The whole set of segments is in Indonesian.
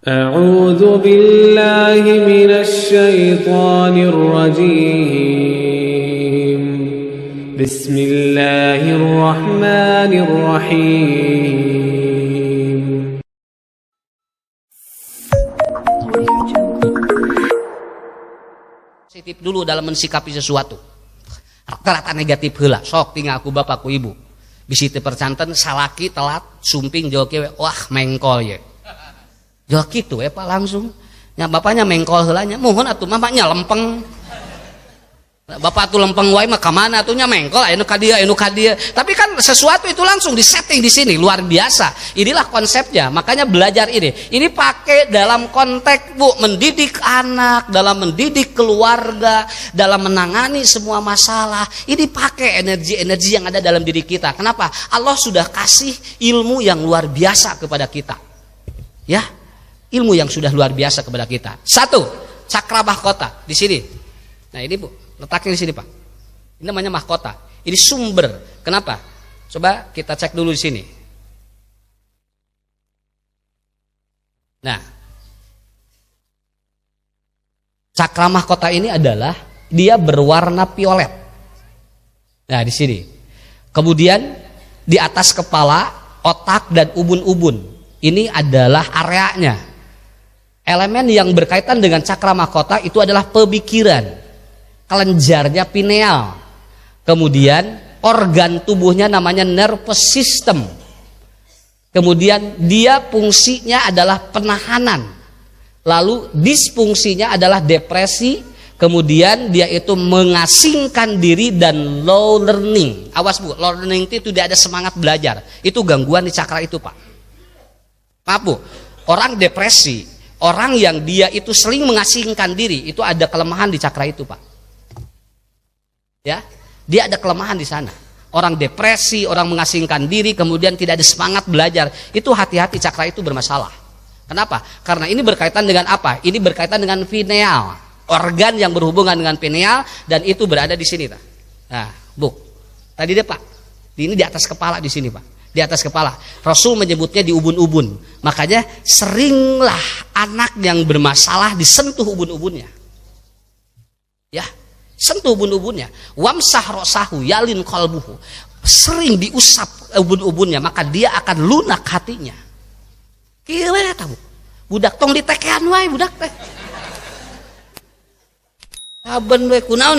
أعوذ بالله من الشيطان الرجيم بسم الله الرحمن الرحيم Positif dulu dalam mensikapi sesuatu. Rata-rata negatif heula, sok tinggal aku bapak ku ibu. Bisi teu percanten salaki telat sumping joki we, wah mengkol ye. Jok kitu we Pak langsung. Nya bapaknya mengkol heula nya, mohon atuh mamanya lempeng. Bapak tuh lempeng wae mah ka mana atuh nya mengkol anu ka dieu anu ka dieu. Tapi kan sesuatu itu langsung disetting di sini luar biasa. Inilah konsepnya. Makanya belajar ini. Ini pakai dalam konteks Bu mendidik anak, dalam mendidik keluarga, dalam menangani semua masalah. Ini pakai energi-energi yang ada dalam diri kita. Kenapa? Allah sudah kasih ilmu yang luar biasa kepada kita. Ya. Ilmu yang sudah luar biasa kepada kita. Satu, cakra mahkota di sini. Nah, ini Bu. Letaknya di sini Pak. Ini namanya mahkota. Ini sumber. Kenapa? Coba kita cek dulu di sini. Nah, cakra mahkota ini adalah dia berwarna violet. Nah di sini. Kemudian di atas kepala, otak dan ubun-ubun. Ini adalah areanya. Elemen yang berkaitan dengan cakra mahkota itu adalah pemikiran. Kelenjarnya pineal, kemudian organ tubuhnya namanya nervous system, kemudian dia fungsinya adalah penahanan, lalu disfungsinya adalah depresi, kemudian dia itu mengasingkan diri dan low learning. Awas Bu, low learning itu tidak ada semangat belajar, itu gangguan di cakra itu Pak. Maaf Bu, orang depresi, orang yang dia itu sering mengasingkan diri, itu ada kelemahan di cakra itu Pak. Ya, dia ada kelemahan di sana. Orang depresi, orang mengasingkan diri, kemudian tidak ada semangat belajar. Itu hati-hati cakra itu bermasalah. Kenapa? Karena ini berkaitan dengan apa? Ini berkaitan dengan pineal, organ yang berhubungan dengan pineal, dan itu berada di sini. Nah, Bu, tadi deh Pak, ini di atas kepala di sini Pak. Di atas kepala. Rasul menyebutnya di ubun-ubun. Makanya seringlah anak yang bermasalah disentuh ubun-ubunnya. Ya. Sentuh ubun-ubunnya, wamsah rosahu yalin qalbuhu, sering diusap ubun-ubunnya maka dia akan lunak hatinya. Kira tahu budak tong ditekean wae budak teh saben we kunaon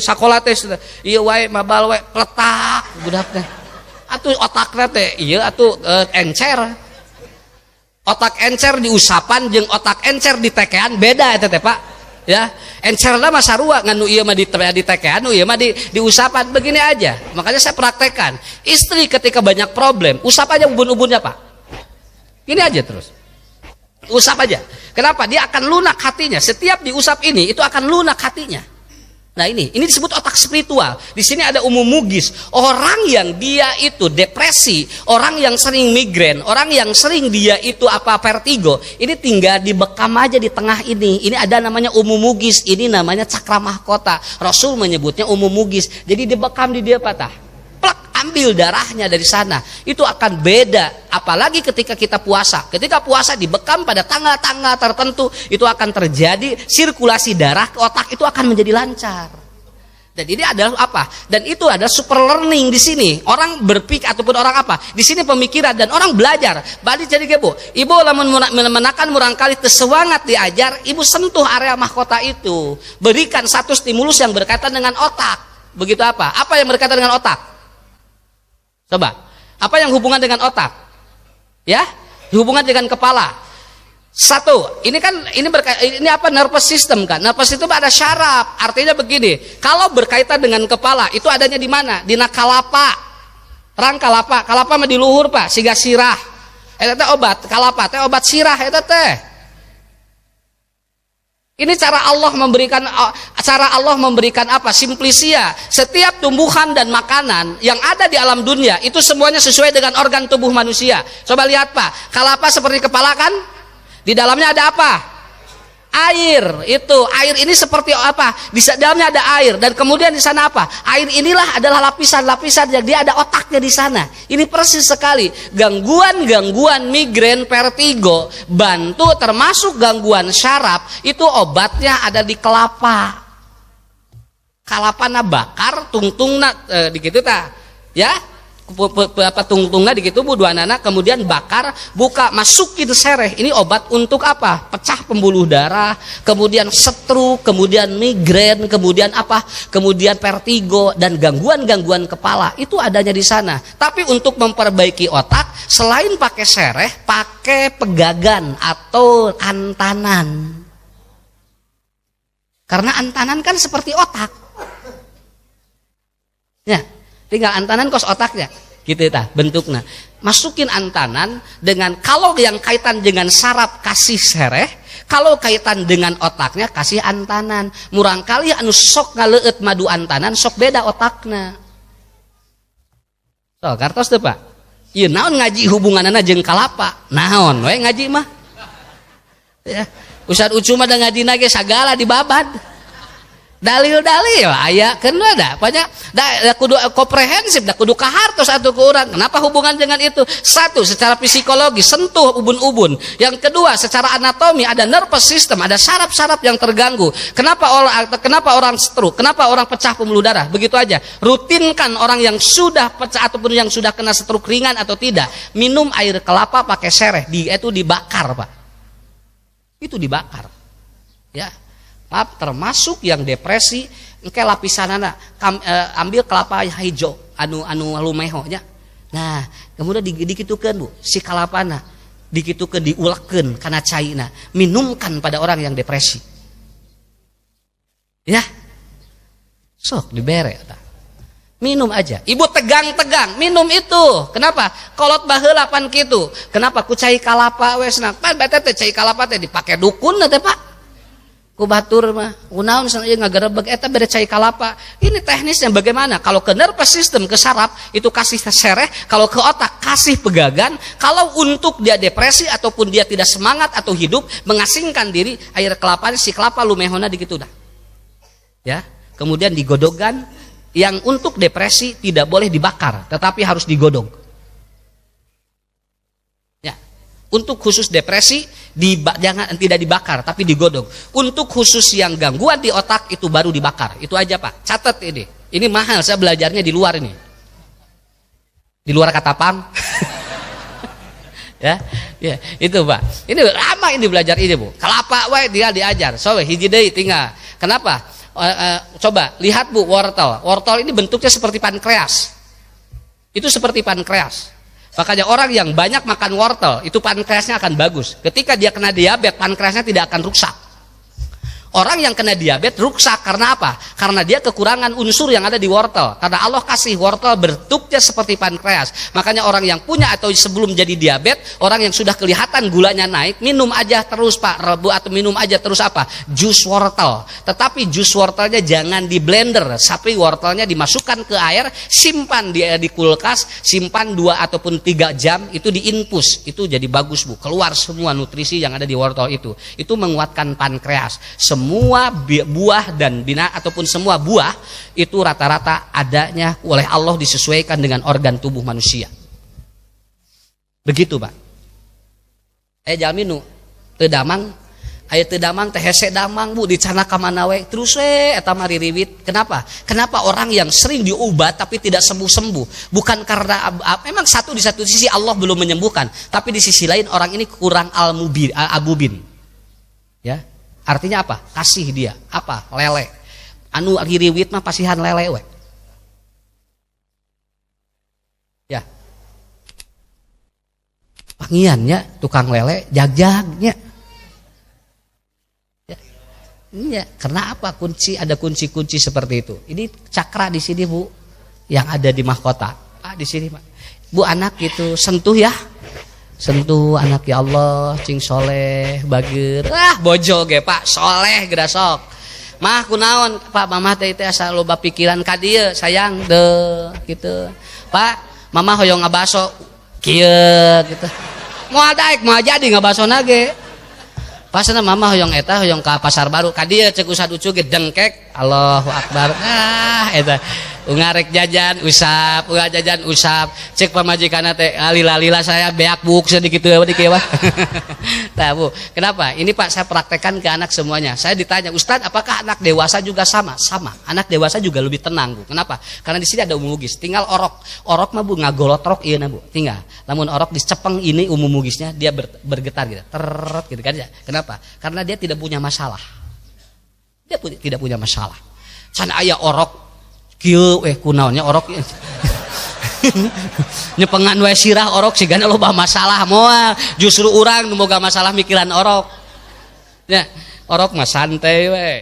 sakola teh ieu wae mabal wae pletak budak teh atuh otakna teh ieu atuh encer. Otak encer diusapan jeung otak encer ditekean beda eta teh Pak. Ya, encerna mah sarua nganu ieu mah ditekean, ieu mah diusapan begini aja. Makanya saya praktekkan. Istri ketika banyak problem, usap aja ubun-ubunnya Pak. Ini aja terus. Usap aja. Kenapa? Dia akan lunak hatinya. Setiap diusap ini itu akan lunak hatinya. Nah ini disebut otak spiritual. Di sini ada umum mugis. Orang yang dia itu depresi, orang yang sering migrain, orang yang sering dia itu vertigo, ini tinggal dibekam aja di tengah ini. Ini ada namanya umum mugis. Ini namanya cakra mahkota. Rasul menyebutnya umum mugis. Jadi dibekam di dia patah. Plak, ambil darahnya dari sana. Itu akan beda. Apalagi ketika kita puasa. Ketika puasa dibekam pada tanggal-tanggal tertentu, itu akan terjadi sirkulasi darah ke otak itu akan menjadi lancar. Dan ini adalah apa? Dan itu adalah super learning di sini. Orang berpikir ataupun orang apa? Di sini pemikiran dan orang belajar. Balik jadi Bu. Ibu lamun menakan murangkali tersewangat diajar, ibu sentuh area mahkota itu. Berikan satu stimulus yang berkaitan dengan otak. Begitu apa? Apa yang berkaitan dengan otak? Coba. Apa yang hubungan dengan otak? Ya, hubungan dengan kepala. Satu, ini kan ini apa nervous system kan? Nervous system ada syaraf. Artinya begini, kalau berkaitan dengan kepala itu adanya di mana? Di nakalapa. Rang kalapa, kalapa mah di luhur Pak, siga sirah. Eta teh obat, kalapa teh obat sirah eta teh. Ini cara Allah memberikan apa? Simplisia. Setiap tumbuhan dan makanan yang ada di alam dunia itu semuanya sesuai dengan organ tubuh manusia. Coba lihat Pak, kalapa seperti kepala kan? Di dalamnya ada apa? Air ini seperti apa? Di dalamnya ada air dan kemudian di sana apa? Air inilah adalah lapisan-lapisan yang dia ada otaknya di sana. Ini persis sekali gangguan migrain, vertigo, bantu termasuk gangguan syaraf itu obatnya ada di kelapa. Kalapana bakar, tungtungna di kitu tah. Ya. Apa tungtungnya di gitu bu dua anak kemudian bakar buka masukin sereh ini obat untuk apa pecah pembuluh darah kemudian stroke kemudian migrain kemudian apa kemudian vertigo dan gangguan kepala itu adanya di sana tapi untuk memperbaiki otak selain pakai sereh pakai pegagan atau antanan karena antanan kan seperti otak ya tinggal antanan kos otaknya gitu ta bentuknya masukin antanan dengan kalau yang kaitan dengan saraf kasih sereh kalau kaitan dengan otaknya kasih antanan murang kali anu sok ngaleut madu antanan sok beda otaknya so kartos teu Pak ieu naon ngaji hubunganana jeung kalapa naon we ngaji mah ya Ustaz Ucu mah da ngadina ge sagala dibabad dalil-dalil aya kena da banyak da kudu komprehensif da kudu kahartos atuh ke urang kenapa hubungan dengan itu satu secara psikologi sentuh ubun-ubun yang kedua secara anatomi ada nervous system ada saraf-saraf yang terganggu kenapa orang stroke kenapa orang pecah pembuluh darah begitu aja rutinkan orang yang sudah pecah ataupun yang sudah kena stroke ringan atau tidak minum air kelapa pakai sereh itu dibakar Pak itu dibakar ya termasuk yang depresi engke lapisanana ambil kelapa hijau anu lumeho nya nah kemudian dikitukeun Bu si kalapana dikitukeun diulekkeun kana caina minumkan pada orang yang depresi ya sok dibere eta minum aja ibu tegang minum itu kenapa kolot baheula pan kitu kenapa ku cai kalapa we senang pan bete teh cai kalapa teh dipake dukun teh Pak ku batur mah kunaon sanaya ngagerebeg eta bere cai kalapa ini teknisnya bagaimana kalau ke nervous system ke saraf itu kasih sereh kalau ke otak kasih pegagan kalau untuk dia depresi ataupun dia tidak semangat atau hidup mengasingkan diri air kelapa si kelapa lumehona dikitu dah ya kemudian digodogan yang untuk depresi tidak boleh dibakar tetapi harus digodog ya untuk khusus depresi jangan tidak dibakar tapi digodog untuk khusus yang gangguan di otak itu baru dibakar itu aja Pak catat ini mahal saya belajarnya di luar ini di luar Katapang ya itu Pak ini lama ini belajar ini Bu kelapa wae dia diajar so hiji deui tinggal kenapa coba lihat Bu wortel ini bentuknya seperti pankreas itu seperti pankreas makanya orang yang banyak makan wortel itu pankreasnya akan bagus ketika dia kena diabetes pankreasnya tidak akan rusak orang yang kena diabetes rusak karena apa? Karena dia kekurangan unsur yang ada di wortel karena Allah kasih wortel bentuknya seperti pankreas makanya orang yang punya atau sebelum jadi diabetes orang yang sudah kelihatan gulanya naik minum aja terus Pak atau minum aja terus apa? Jus wortel tetapi jus wortelnya jangan di blender tapi wortelnya dimasukkan ke air simpan di kulkas simpan 2 ataupun 3 jam itu diinfus itu jadi bagus Bu keluar semua nutrisi yang ada di wortel itu menguatkan pankreas semua buah dan ataupun semua buah itu rata-rata adanya oleh Allah disesuaikan dengan organ tubuh manusia. Begitu Pak. Jalminu teu damang aya teu damang teh hese damang Bu dicana ka mana we terus we eta mah ririwit. Kenapa? Kenapa orang yang sering diobat tapi tidak sembuh-sembuh? Bukan karena memang di satu sisi Allah belum menyembuhkan, tapi di sisi lain orang ini kurang abubin. Ya. Artinya apa? Kasih dia. Apa? Lele. Anu ngiriwit mah pasihan lele we. Ya. Pangiannya tukang lele jagjagnya. Ya. Iya, karena apa? Ada kunci-kunci seperti itu. Ini cakra di sini Bu, yang ada di mahkota. Pak di sini Pak. Bu anak gitu sentuh ya. Sentuh anak ya Allah cing soleh bager bojo ge Pak soleh geda sok mah kunaon Pak mamah teh asa loba pikiran ka dieu sayang deh gitu Pak mamah hoyong ngabaso kieu gitu moal daek moal jadi ngabasona ge pasna mama hoyong eta hoyong ka pasar baru ka dieu ceuk usah ducu ge dengkek Allahu akbar eta ngarek jajan usap jajan usap cek pamajikanna teh lila saya beak buk sedikit eueuh dikeu wah tah Bu kenapa ini Pak saya praktekkan ke anak semuanya saya ditanya Ustaz apakah anak dewasa juga sama anak dewasa juga lebih tenang Bu kenapa karena di sini ada umumugis tinggal orok mah Bu ngagolotrok ieu na Bu tinggal lamun orok dicepeng ini umumugisnya dia bergetar gitu teret gitu kan ya kenapa karena dia tidak punya masalah tidak punya masalah can aya orok kieu kunaonnya orok nyepengan we sirah orok sigana loba masalah moal justru urang nu boga masalah mikiran orok ya orok mah santai we.